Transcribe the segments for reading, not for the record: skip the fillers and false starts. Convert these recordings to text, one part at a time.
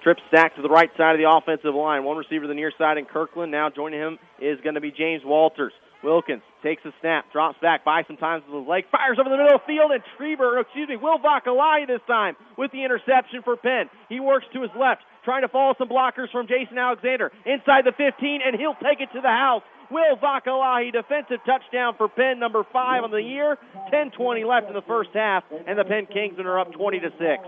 Strip stack to the right side of the offensive line. One receiver to the near side in Kirkland. Now joining him is going to be James Walters. Wilkins takes a snap, drops back, buys some time with his leg, fires over the middle of the field, and Will Vakalai this time with the interception for Penn. He works to his left, trying to follow some blockers from Jason Alexander inside the 15, and he'll take it to the house. Will Vakalai, defensive touchdown for Penn, number 5 on the year. 10:20 left in the first half, and the Penn Kingsmen are up 20-6.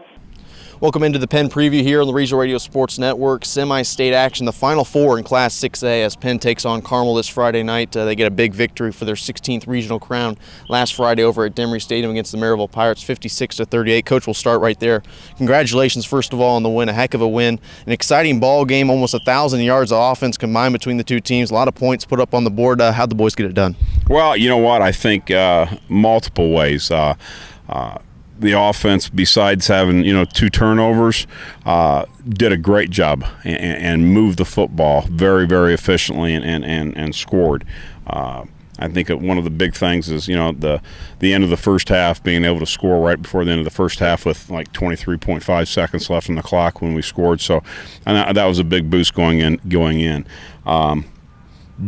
Welcome into the Penn preview here on the Regional Radio Sports Network. Semi-state action, the Final Four in Class 6A as Penn takes on Carmel this Friday night. They get a big victory for their 16th regional crown last Friday over at Demaree Stadium against the Maryville Pirates, 56-38. Coach, we'll start right there. Congratulations, first of all, on the win. A heck of a win. An exciting ball game, almost 1,000 yards of offense combined between the two teams. A lot of points put up on the board. How'd the boys get it done? Well, you know what? I think multiple ways. The offense, besides having 2 turnovers, did a great job and moved the football very, very efficiently and scored. I think one of the big things is the end of the first half, being able to score right before the end of the first half with like 23.5 seconds left on the clock when we scored. So and that was a big boost going in.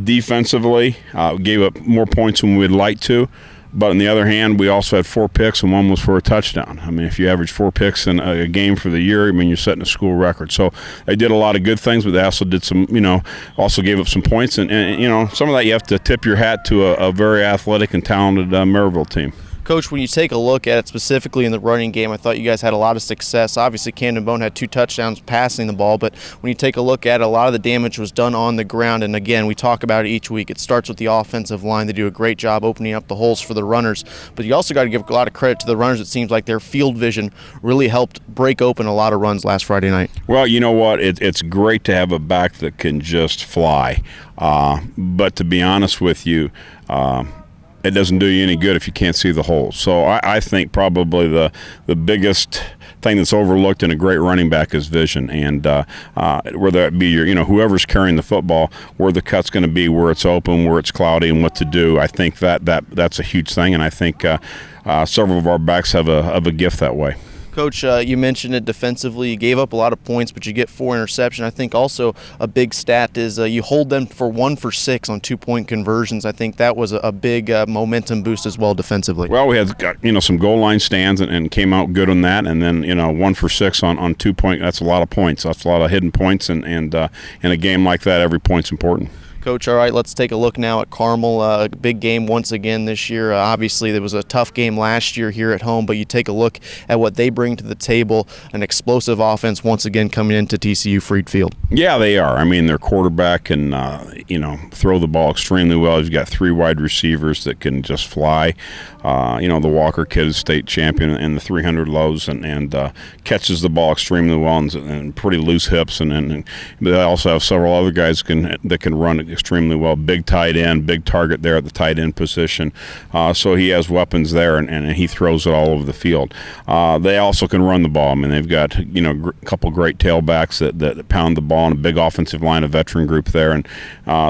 Defensively, gave up more points than we'd like to. But on the other hand, we also had 4 picks, and one was for a touchdown. I mean, if you average 4 picks in a game for the year, I mean, you're setting a school record. So they did a lot of good things, but they also did some, also gave up some points. And some of that you have to tip your hat to a very athletic and talented Maryville team. Coach, when you take a look at it specifically in the running game, I thought you guys had a lot of success. Obviously, Camden Bone had 2 touchdowns passing the ball, but when you take a look at it, a lot of the damage was done on the ground. And again, we talk about it each week. It starts with the offensive line. They do a great job opening up the holes for the runners. But you also got to give a lot of credit to the runners. It seems like their field vision really helped break open a lot of runs last Friday night. Well, you know what? It's great to have a back that can just fly. But to be honest with you, it doesn't do you any good if you can't see the holes. So I think probably the biggest thing that's overlooked in a great running back is vision, and whether it be whoever's carrying the football, where the cut's going to be, where it's open, where it's cloudy, and what to do. I think that's a huge thing, and I think several of our backs have a gift that way. Coach, you mentioned it defensively. You gave up a lot of points, but you get 4 interceptions. I think also a big stat is you hold them for 1 for 6 on 2-point conversions. I think that was a big momentum boost as well defensively. Well, we had some goal line stands and came out good on that, and then 1 for 6 on 2-point. That's a lot of points. That's a lot of hidden points, and in a game like that, every point's important. Coach, all right, let's take a look now at Carmel. A big game once again this year. Obviously, there was a tough game last year here at home, but you take a look at what they bring to the table, an explosive offense once again coming into TCU Freed Field. Yeah, they are. I mean, their quarterback can, throw the ball extremely well. You've got 3 wide receivers that can just fly. The Walker kid is state champion in the 300 lows and catches the ball extremely well and pretty loose hips. And they also have several other guys that can run extremely well. Big tight end, big target there at the tight end position. So he has weapons there, and he throws it all over the field. They also can run the ball. I mean, they've got a couple great tailbacks that pound the ball, and a big offensive line, a veteran group there. And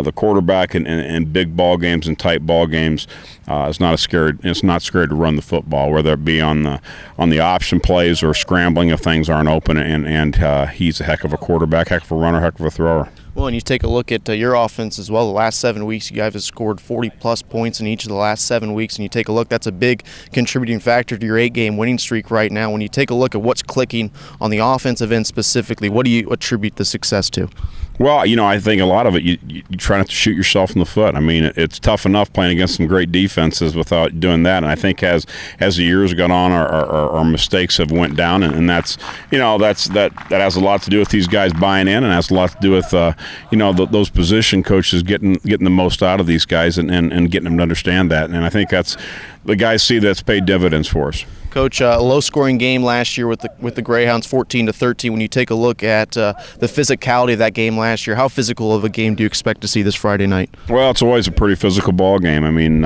the quarterback in big ball games and tight ball games is not scared to run the football, whether it be on the option plays or scrambling if things aren't open. And he's a heck of a quarterback, heck of a runner, heck of a thrower. Well, and you take a look at your offense as well. The last 7 weeks, you guys have scored 40-plus points in each of the last 7 weeks. And you take a look, that's a big contributing factor to your 8-game winning streak right now. When you take a look at what's clicking on the offensive end specifically, what do you attribute the success to? Well, I think a lot of it, you try not to shoot yourself in the foot. I mean, it's tough enough playing against some great defenses without doing that. And I think as the years have gone on, our mistakes have went down, and that has a lot to do with these guys buying in, and has a lot to do with those position coaches getting the most out of these guys and getting them to understand that. And I think that's the guys see that's paid dividends for us. Coach, a low-scoring game last year with the Greyhounds, 14-13. When you take a look at the physicality of that game last year, how physical of a game do you expect to see this Friday night? Well, it's always a pretty physical ball game. I mean,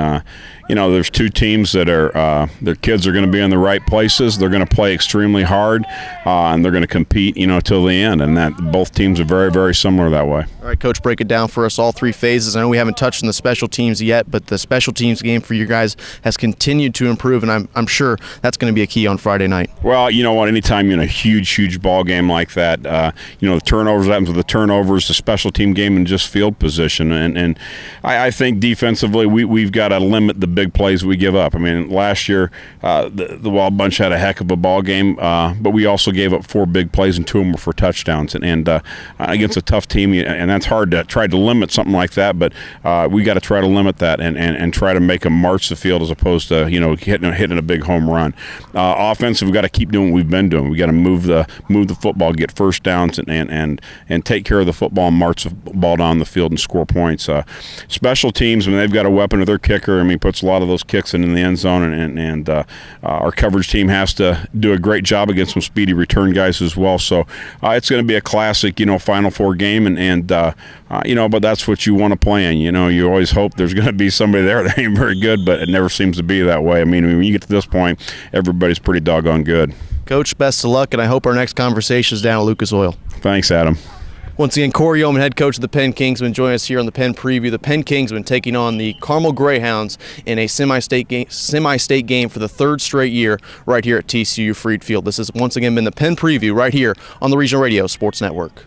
there's two teams that are their kids are going to be in the right places. They're going to play extremely hard, and they're going to compete, till the end. And that both teams are very, very similar that way. All right, Coach, break it down for us, all three phases. I know we haven't touched on the special teams yet, but the special teams game for you guys has continued to improve, and I'm sure that's going to be a key on Friday night. Well, you know what? Anytime you're in a huge ball game like that, the turnovers happens with the turnovers, the special team game, and just field position. And I think defensively we've got to limit the big plays we give up. I mean, last year the Wild Bunch had a heck of a ball game, but we also gave up 4 big plays, and 2 of them were for touchdowns. And against a tough team, and that's hard to try to limit something like that. But we got to try to limit that and try to make them march the field as opposed to hitting a big home run. Offensive, we've got to keep doing what we've been doing. We got to move the football, get first downs, and take care of the football and march the ball down the field and score points. Special teams, I mean, they've got a weapon of their kicker. I mean, puts a lot of those kicks in the end zone, and our coverage team has to do a great job against some speedy return guys as well. So it's going to be a classic, Final Four game, but that's what you want to play in. You always hope there's going to be somebody there that ain't very good, but it never seems to be that way. I mean, when you get to this point, everybody's pretty doggone good. Coach, best of luck, and I hope our next conversation is down at Lucas Oil. Thanks, Adam. Once again, Cory Yeoman, head coach of the Penn Kingsmen, joining us here on the Penn Preview. The Penn Kingsmen taking on the Carmel Greyhounds in a semi-state game for the 3rd straight year right here at TCU Freed Field. This has once again been the Penn Preview right here on the Regional Radio Sports Network.